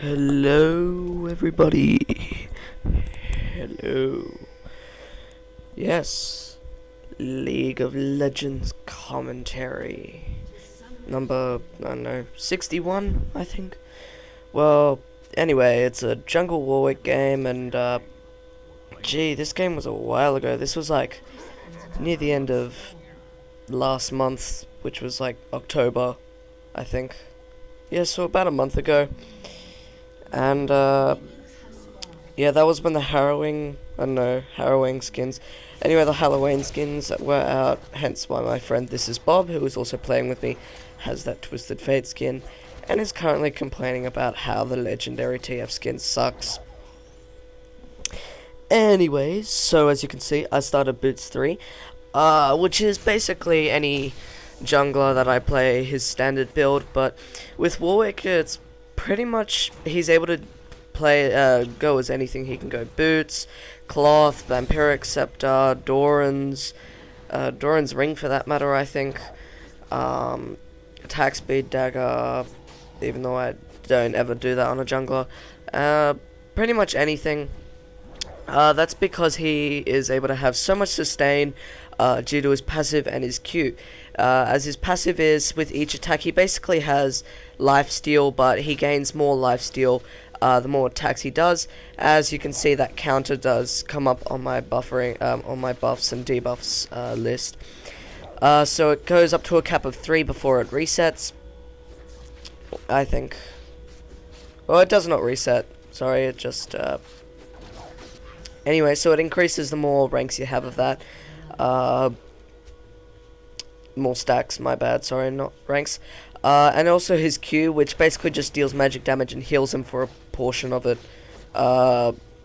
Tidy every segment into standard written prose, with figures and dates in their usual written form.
Hello, everybody. Hello. Yes, League of Legends commentary. Number, I don't know, 61, I think. Well, anyway, it's a Jungle Warwick game, and, gee, this game was a while ago. This was, like, near the end of last month, which was, like, October, I think. Yeah, so about a month ago. And, yeah, that was when the harrowing skins. Anyway, the Halloween skins were out, hence why my friend This Is Bob, who is also playing with me, has that Twisted Fate skin, and is currently complaining about how the legendary TF skin sucks. Anyways, so as you can see, I started Boots 3, which is basically any jungler that I play his standard build, but with Warwick, it's pretty much, he's able to play, go as anything. He can go Boots, Cloth, Vampiric Scepter, Doran's Ring for that matter, I think, Attack Speed Dagger, even though I don't ever do that on a jungler, pretty much anything. That's because he is able to have so much sustain due to his passive and his Q. As his passive is, with each attack, he basically has lifesteal, but he gains more lifesteal the more attacks he does. As you can see, that counter does come up on my buffering, on my buffs and debuffs list. So it goes up to a cap of 3 before it resets, I think. Well, it does not reset. Sorry, it just... Anyway, so it increases the more ranks you have of that. More stacks, my bad, sorry, not ranks. And also his Q, which basically just deals magic damage and heals him for a portion of it.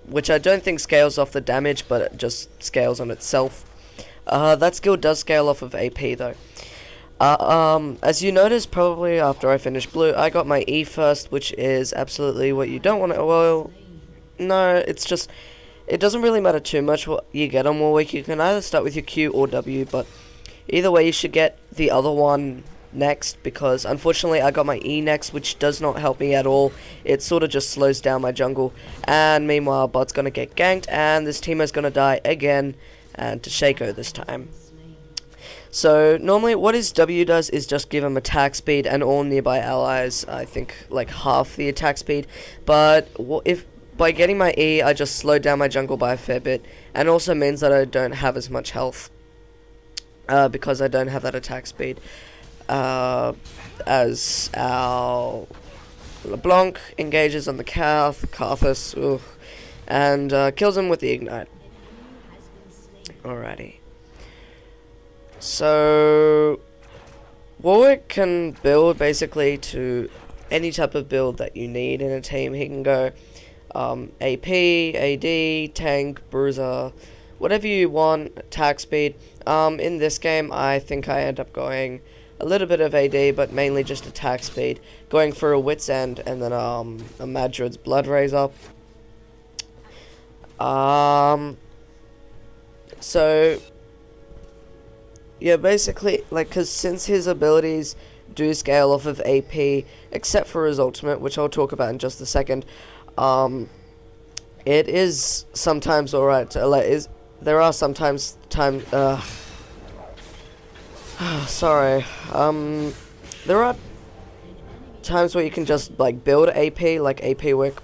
Which I don't think scales off the damage, but it just scales on itself. That skill does scale off of AP though. As you noticed probably after I finished blue, I got my E first, which is absolutely what you don't want to, well, no, it's just, it doesn't really matter too much what you get on Warwick. You can either start with your Q or W, but either way you should get the other one next, because unfortunately I got my E next, which does not help me at all. It sort of just slows down my jungle, and meanwhile bot's gonna get ganked, and this teamer's gonna die again, and to Shaco this time. So normally what his W does is just give him attack speed, and all nearby allies, I think, like half the attack speed, but if by getting my E I just slowed down my jungle by a fair bit, and also means that I don't have as much health, because I don't have that attack speed. As our LeBlanc engages on the Karthus, and kills him with the Ignite. Alrighty. So Warwick can build basically to any type of build that you need in a team. He can go AP, AD, tank, bruiser, whatever you want, attack speed. In this game I think I end up going a little bit of AD, but mainly just attack speed, going for a Wit's End and then a Madred's Blood Razor. So yeah, basically, like, because since his abilities do scale off of AP, except for his ultimate, which I'll talk about in just a second, it is sometimes alright to, like, there are sometimes sorry, there are times where you can just, like, build AP, like AP Wick.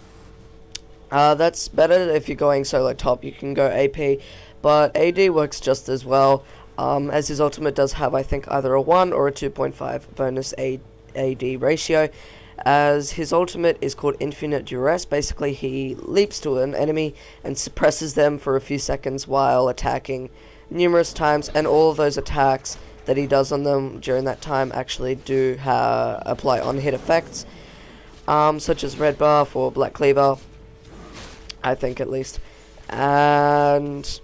That's better if you're going solo top, you can go AP, but AD works just as well, as his ultimate does have, I think, either a 1 or a 2.5 bonus AD ratio, as his ultimate is called Infinite Duress. Basically, he leaps to an enemy and suppresses them for a few seconds while attacking numerous times, and all of those attacks that he does on them during that time actually do apply on-hit effects, such as Red Buff or Black Cleaver, I think at least. And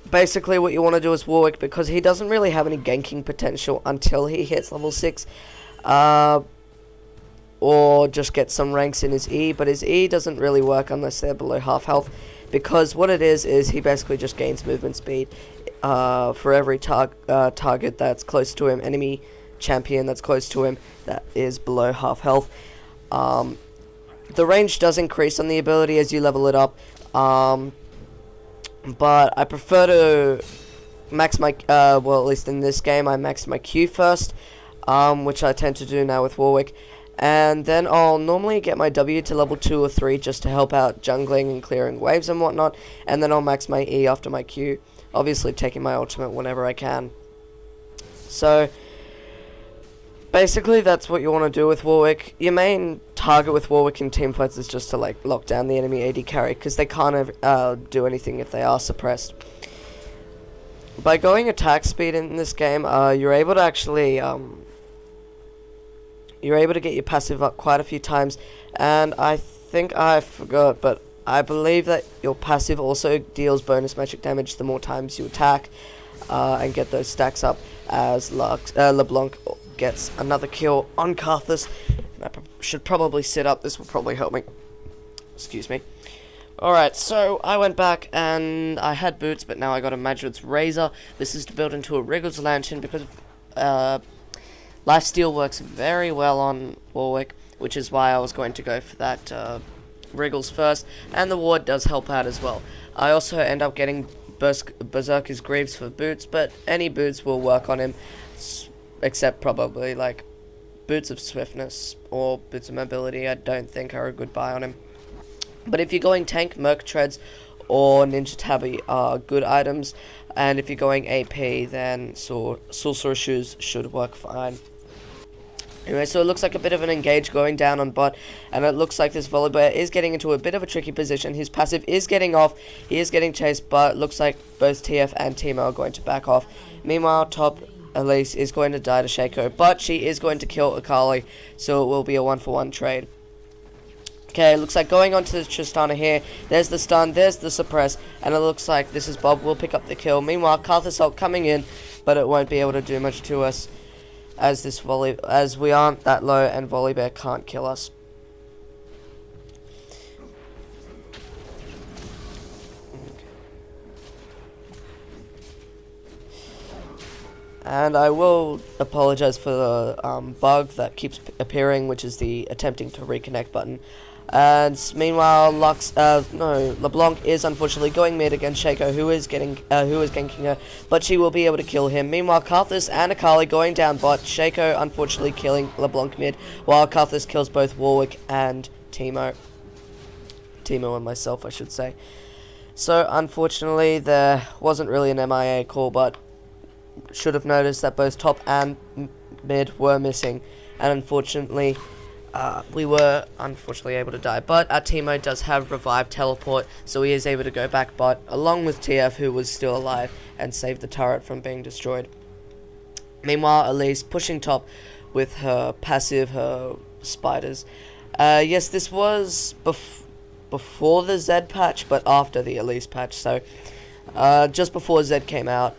basically what you want to do is Warwick, because he doesn't really have any ganking potential until he hits level 6, or just get some ranks in his E, but his E doesn't really work unless they're below half health, because what it is he basically just gains movement speed for every target that's close to him, enemy champion that's close to him that is below half health. The range does increase on the ability as you level it up, but I prefer to max my, well, at least in this game, I max my Q first, which I tend to do now with Warwick, and then I'll normally get my W to level 2 or 3 just to help out jungling and clearing waves and whatnot, and then I'll max my E after my Q, obviously taking my ultimate whenever I can. So basically that's what you want to do with Warwick. Your main target with Warwick in teamfights is just to like lock down the enemy AD carry, because they can't do anything if they are suppressed. By going attack speed in this game, you're able to actually get your passive up quite a few times, and I think I forgot, but I believe that your passive also deals bonus magic damage the more times you attack, and get those stacks up, as LeBlanc gets another kill on Karthus. I should probably sit up, this will probably help me. Excuse me. Alright, so I went back and I had boots, but now I got a Madred's Razor. This is to build into a Wriggles Lantern because Lifesteal works very well on Warwick, which is why I was going to go for that Wriggles first, and the ward does help out as well. I also end up getting Berserker's Greaves for boots, but any boots will work on him, except probably like Boots of Swiftness or Boots of Mobility. I don't think are a good buy on him. But if you're going tank, Merc Treads or Ninja Tabby are good items, and if you're going AP, then Sorcerer Shoes should work fine. Anyway, so it looks like a bit of an engage going down on bot, and it looks like this Volibear is getting into a bit of a tricky position. His passive is getting off, he is getting chased, but it looks like both TF and Teemo are going to back off. Meanwhile, top Elise is going to die to Shaco, but she is going to kill Akali, so it will be a 1-for-1 trade. Okay, looks like going on to the Tristana here. There's the stun, there's the suppress, and it looks like this is Bob will pick up the kill. Meanwhile, Karthus ult coming in, but it won't be able to do much to us as we aren't that low and Volibear can't kill us. And I will apologize for the bug that keeps appearing, which is the attempting to reconnect button. And meanwhile, LeBlanc is unfortunately going mid against Shaco, who is ganking her, but she will be able to kill him. Meanwhile, Karthus and Akali going down bot. Shaco unfortunately killing LeBlanc mid, while Karthus kills both Warwick and Teemo. Teemo and myself, I should say. So unfortunately, there wasn't really an MIA call, but should have noticed that both top and mid were missing, and unfortunately we were able to die. But our Teemo does have revive teleport, so he is able to go back bot along with TF, who was still alive, and save the turret from being destroyed. Meanwhile, Elise pushing top with her passive, her spiders. Yes, this was before the Zed patch, but after the Elise patch, so just before Zed came out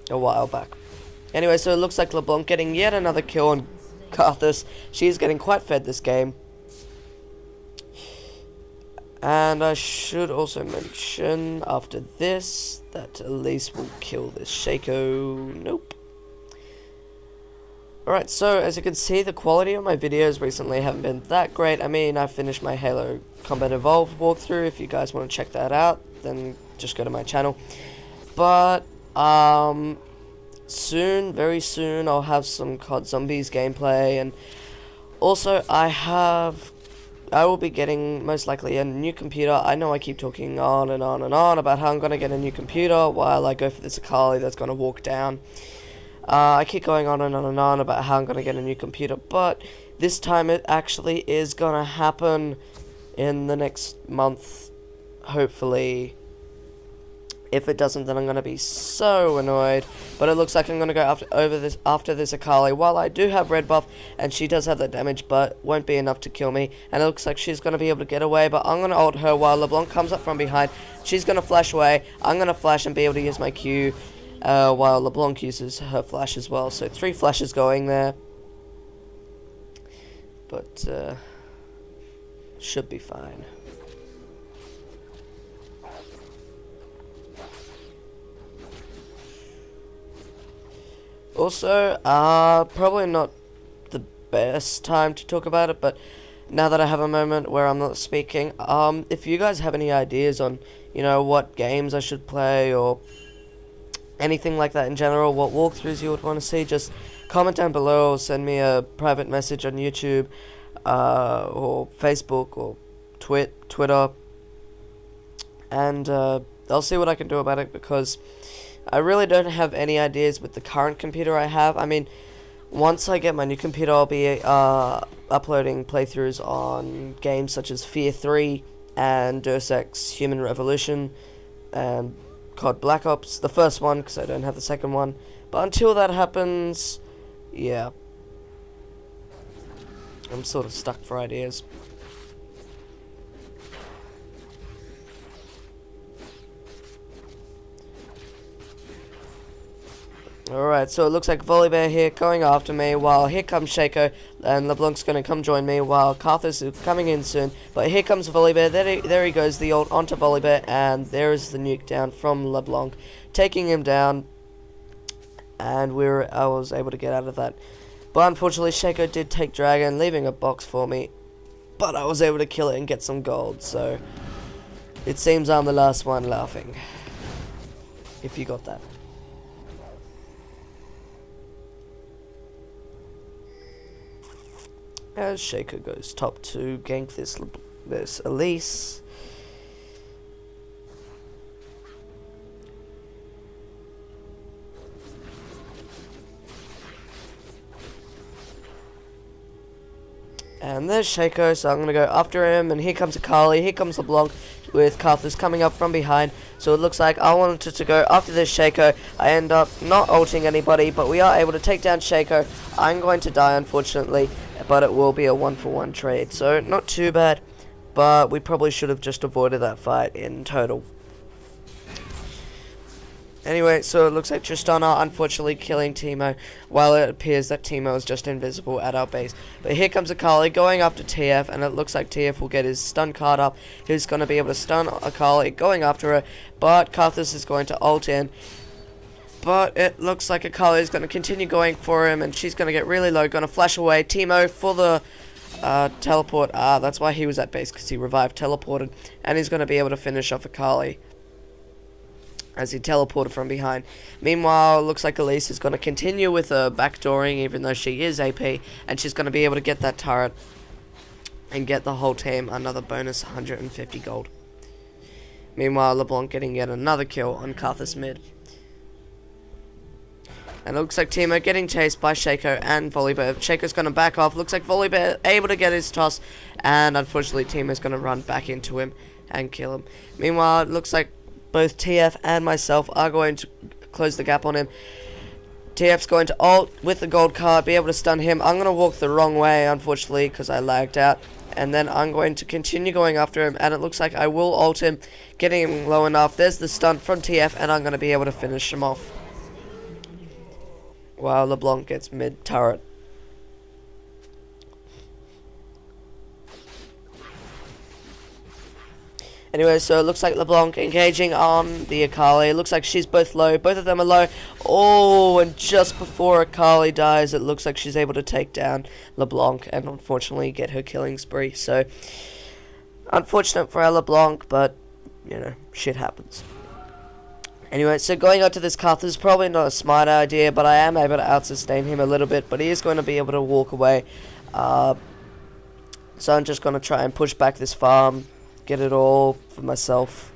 a while back. Anyway, so it looks like LeBlanc getting yet another kill on Karthus. She's getting quite fed this game. And I should also mention after this that Elise will kill this Shaco. Nope. Alright, so as you can see, the quality of my videos recently haven't been that great. I mean, I finished my Halo Combat Evolved walkthrough. If you guys want to check that out, then just go to my channel. But soon, very soon, I'll have some COD Zombies gameplay, and also I will be getting most likely a new computer. I know I keep talking on and on and on about how I'm going to get a new computer while I go for this Akali that's going to walk down. I keep going on and on and on about how I'm going to get a new computer, but this time it actually is going to happen in the next month, hopefully. If it doesn't, then I'm going to be so annoyed. But it looks like I'm going to go after this Akali. While I do have red buff, and she does have that damage, but won't be enough to kill me. And it looks like she's going to be able to get away, but I'm going to ult her while LeBlanc comes up from behind. She's going to flash away. I'm going to flash and be able to use my Q, while LeBlanc uses her flash as well. So 3 flashes going there. But, should be fine. Also, probably not the best time to talk about it, but now that I have a moment where I'm not speaking, if you guys have any ideas on, you know, what games I should play or anything like that in general, what walkthroughs you would want to see, just comment down below or send me a private message on YouTube or Facebook or Twitter, and I'll see what I can do about it, because I really don't have any ideas with the current computer I have. I mean, once I get my new computer, I'll be uploading playthroughs on games such as Fear 3 and Deus Ex Human Revolution and COD Black Ops, the first one, because I don't have the second one. But until that happens, yeah, I'm sort of stuck for ideas. Alright, so it looks like Volibear here going after me, while here comes Shaco, and LeBlanc's going to come join me, while Karthus is coming in soon. But here comes Volibear, there he goes, the ult onto Volibear, and there is the nuke down from LeBlanc, taking him down, and I was able to get out of that. But unfortunately, Shaco did take Dragon, leaving a box for me, but I was able to kill it and get some gold, so it seems I'm the last one laughing, if you got that. As Shaco goes top to gank this Elise. And there's Shaco, so I'm going to go after him, and here comes Akali, here comes LeBlanc with Karthus coming up from behind, so it looks like I wanted to go after this Shaco. I end up not ulting anybody, but we are able to take down Shaco. I'm going to die, unfortunately, but it will be a 1-for-1 trade, so not too bad, but we probably should have just avoided that fight in total. Anyway, so it looks like Tristana unfortunately killing Teemo, while it appears that Teemo is just invisible at our base. But here comes Akali going after TF, and it looks like TF will get his stun card up. He's going to be able to stun Akali going after her, but Karthus is going to ult in. But it looks like Akali is going to continue going for him, and she's going to get really low, going to flash away. Teemo for the teleport. That's why he was at base, because he revived, teleported, and he's going to be able to finish off Akali as he teleported from behind. Meanwhile, it looks like Elise is going to continue with her backdooring, even though she is AP, and she's going to be able to get that turret and get the whole team another bonus 150 gold. Meanwhile, LeBlanc getting yet another kill on Karthus mid. And it looks like Teemo getting chased by Shaco and Volibear. Shaco's going to back off. Looks like Volibear able to get his toss, and unfortunately Teemo's going to run back into him and kill him. Meanwhile, it looks like both TF and myself are going to close the gap on him. TF's going to ult with the gold card, be able to stun him. I'm going to walk the wrong way, unfortunately, because I lagged out. And then I'm going to continue going after him, and it looks like I will ult him, getting him low enough. There's the stun from TF, and I'm going to be able to finish him off, while LeBlanc gets mid turret. Anyway, so it looks like LeBlanc engaging on the Akali. It looks like she's both low. Both of them are low. Oh, and just before Akali dies, it looks like she's able to take down LeBlanc and unfortunately get her killing spree. So, unfortunate for our LeBlanc, but, you know, shit happens. Anyway, so going on to this Karthus is probably not a smart idea, but I am able to out-sustain him a little bit, but he is going to be able to walk away. So I'm just going to try and push back this farm, get it all for myself,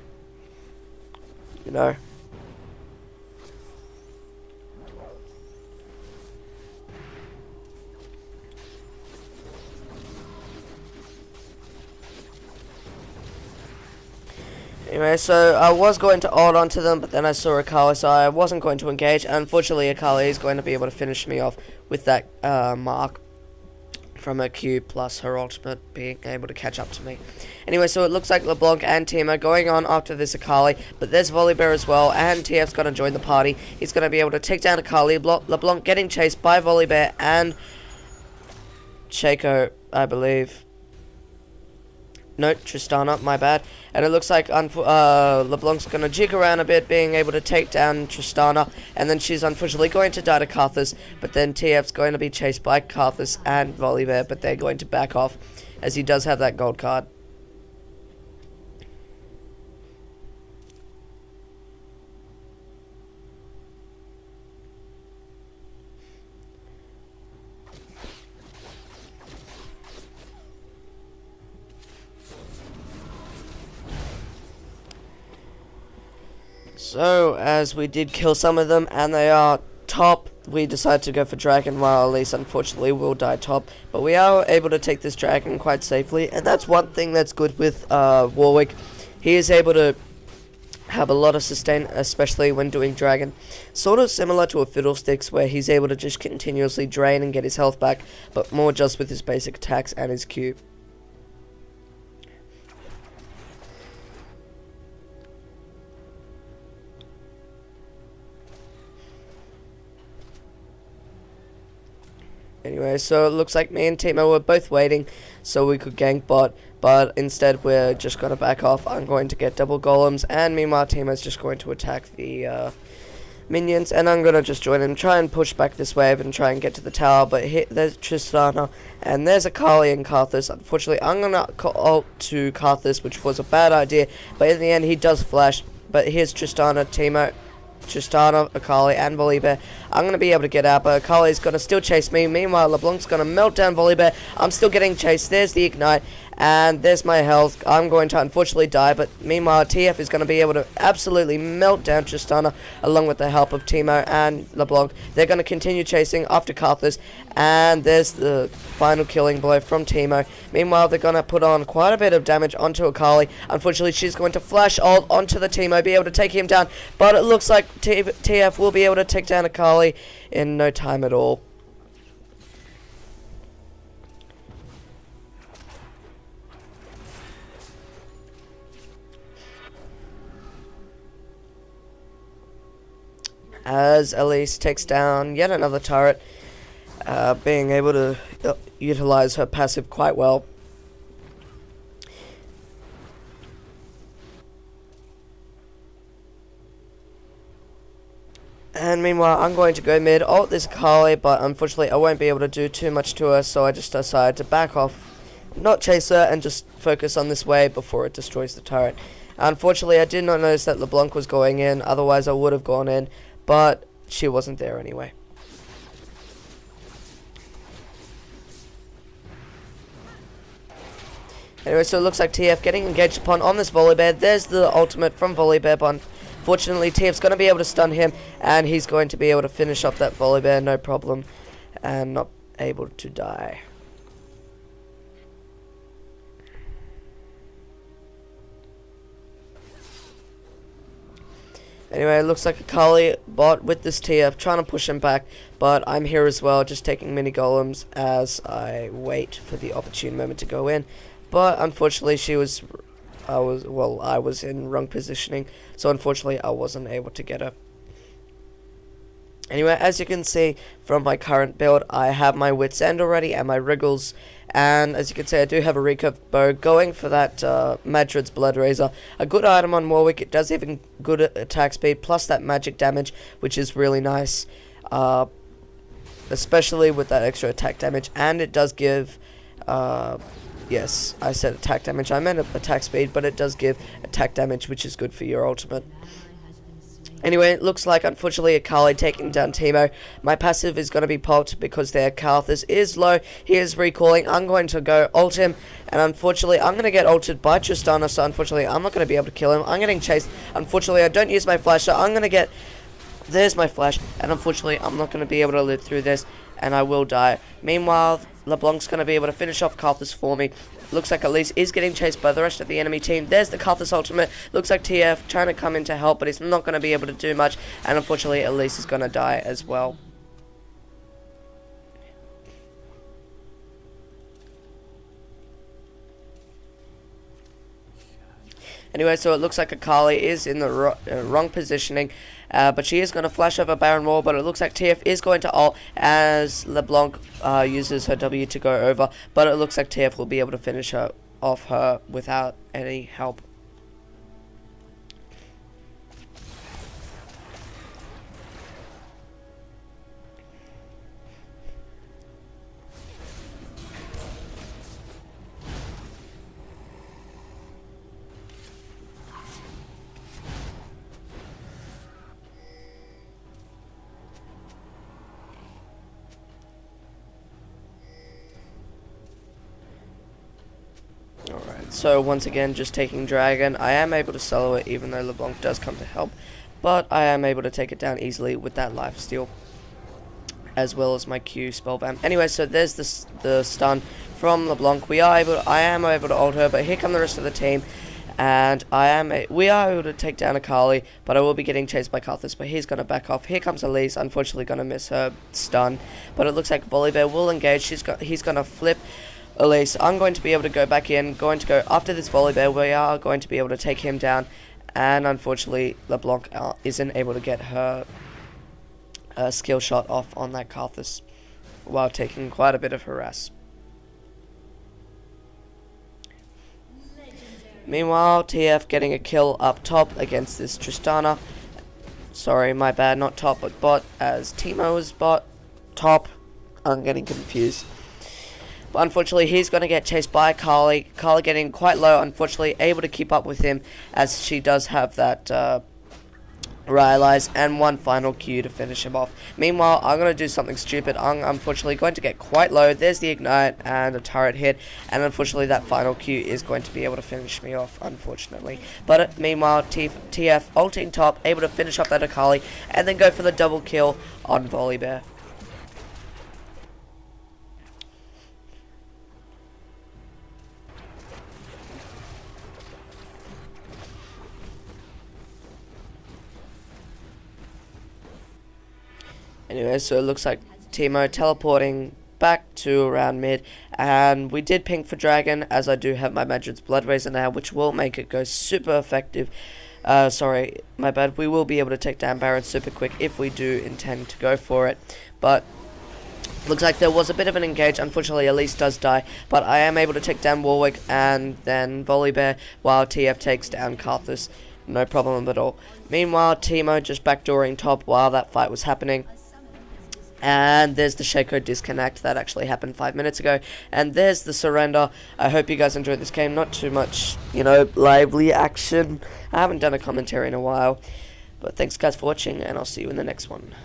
you know. Anyway, so I was going to ult onto them, but then I saw Akali, so I wasn't going to engage. Unfortunately, Akali is going to be able to finish me off with that mark from her Q plus her ultimate being able to catch up to me. Anyway, so it looks like LeBlanc and Teemo going on after this Akali, but there's Volibear as well, and TF's going to join the party. He's going to be able to take down Akali. LeBlanc getting chased by Volibear and Shaco, I believe. No, Tristana, my bad. And it looks like LeBlanc's going to jig around a bit, being able to take down Tristana, and then she's unfortunately going to die to Karthus, but then TF's going to be chased by Karthus and Volibear, but they're going to back off. as he does have that gold card. So, as we did kill some of them, and they are top, we decided to go for dragon, while Elise unfortunately will die top. But we are able to take this dragon quite safely, and that's one thing that's good with Warwick. He is able to have a lot of sustain, especially when doing dragon. Sort of similar to a Fiddlesticks, where he's able to just continuously drain and get his health back, but more just with his basic attacks and his Q. Anyway, so it looks like me and Timo were both waiting so we could gank bot, but instead we're just going to back off. I'm going to get double golems, and meanwhile Timo's just going to attack the minions, and I'm going to just join him, try and push back this wave and try and get to the tower. But there's Tristana, and there's Akali and Karthus. Unfortunately, I'm going to ult to Karthus, which was a bad idea, but in the end he does flash. But here's Tristana, Timo, Tristana, Akali, and Volibear. I'm going to be able to get out, but Akali's going to still chase me. Meanwhile, LeBlanc's going to melt down Volibear. I'm still getting chased. There's the Ignite, and there's my health. I'm going to unfortunately die, but meanwhile, TF is going to be able to absolutely melt down Tristana, along with the help of Timo and LeBlanc. They're going to continue chasing after Karthus, and there's the final killing blow from Timo. Meanwhile, they're going to put on quite a bit of damage onto Akali. Unfortunately, she's going to flash ult onto the Timo, be able to take him down, but it looks like TF will be able to take down Akali in no time at all. As Elise takes down yet another turret, being able to utilize her passive quite well. And meanwhile, I'm going to go mid, ult this Akali, but unfortunately I won't be able to do too much to her, so I just decided to back off, not chase her, and just focus on this wave before it destroys the turret. Unfortunately, I did not notice that LeBlanc was going in, otherwise I would have gone in, but she wasn't there anyway. Anyway, so it looks like TF getting engaged upon on this Volibear. There's the ultimate from Volibear, but unfortunately TF's going to be able to stun him, and he's going to be able to finish off that Volibear, no problem, and not able to die. Anyway, it looks like Akali bot with this TF, trying to push him back, but I'm here as well, just taking mini golems as I wait for the opportune moment to go in. But unfortunately, I was in wrong positioning, so unfortunately I wasn't able to get her. Anyway, as you can see from my current build, I have my Wit's End already and my Wriggles, and as you can see I do have a recurve bow going for that Madrid's Blood Razor. A good item on Warwick, it does even good attack speed, plus that magic damage, which is really nice, especially with that extra attack damage, and it does give, yes, I said attack damage, I meant attack speed, but it does give attack damage, which is good for your ultimate. Anyway, it looks like, unfortunately, Akali taking down Timo. My passive is going to be pulped because their Karthus is low. He is recalling. I'm going to go ult him, and unfortunately, I'm going to get ulted by Tristana, so unfortunately, I'm not going to be able to kill him. I'm getting chased. Unfortunately, I don't use my flash, so I'm going to get... There's my flash, and unfortunately, I'm not going to be able to live through this, and I will die. Meanwhile, LeBlanc's going to be able to finish off Karthus for me. Looks like Elise is getting chased by the rest of the enemy team. There's the Karthus ultimate. Looks like TF trying to come in to help, but he's not going to be able to do much. And unfortunately, Elise is going to die as well. Anyway, so it looks like Akali is in the wrong positioning, but she is going to flash over Baron Wall, but it looks like TF is going to ult as LeBlanc uses her W to go over, but it looks like TF will be able to finish her off her without any help. so once again, just taking Dragon. I am able to solo it, even though LeBlanc does come to help. But I am able to take it down easily with that lifesteal, as well as my Q spellbam. Anyway, so there's the stun from LeBlanc. I am able to ult her, but here come the rest of the team. And we are able to take down Akali, but I will be getting chased by Karthus, but he's going to back off. Here comes Elise, unfortunately going to miss her stun, but it looks like Volibear will engage. He's going to flip Elise. I'm going to be able to go back in, going to go after this Volibear. We are going to be able to take him down, and unfortunately LeBlanc isn't able to get her skill shot off on that Karthus while taking quite a bit of harass. Meanwhile, TF getting a kill up top against this Tristana. Sorry, my bad, not top but bot, as Teemo is bot. Top. I'm getting confused. But unfortunately, he's going to get chased by Carly. Carly getting quite low, unfortunately, able to keep up with him, as she does have that Rylai's and one final Q to finish him off. Meanwhile, I'm going to do something stupid. I'm unfortunately going to get quite low. There's the ignite and a turret hit, and unfortunately that final Q is going to be able to finish me off, unfortunately. But meanwhile, TF ulting top, able to finish off that Akali, and then go for the double kill on Volibear. Anyway, so it looks like Teemo teleporting back to around mid, and we did ping for Dragon, as I do have my Madrid's Blood Razor now, which will make it go super effective. Sorry, my bad. We will be able to take down Baron super quick if we do intend to go for it, but looks like there was a bit of an engage. Unfortunately, Elise does die, but I am able to take down Warwick and then Volibear, while TF takes down Karthus. No problem at all. Meanwhile, Teemo just backdooring top while that fight was happening. And there's the Shaco disconnect that actually happened 5 minutes ago. And there's the surrender. I hope you guys enjoyed this game. Not too much, lively action. I haven't done a commentary in a while. But thanks guys for watching, and I'll see you in the next one.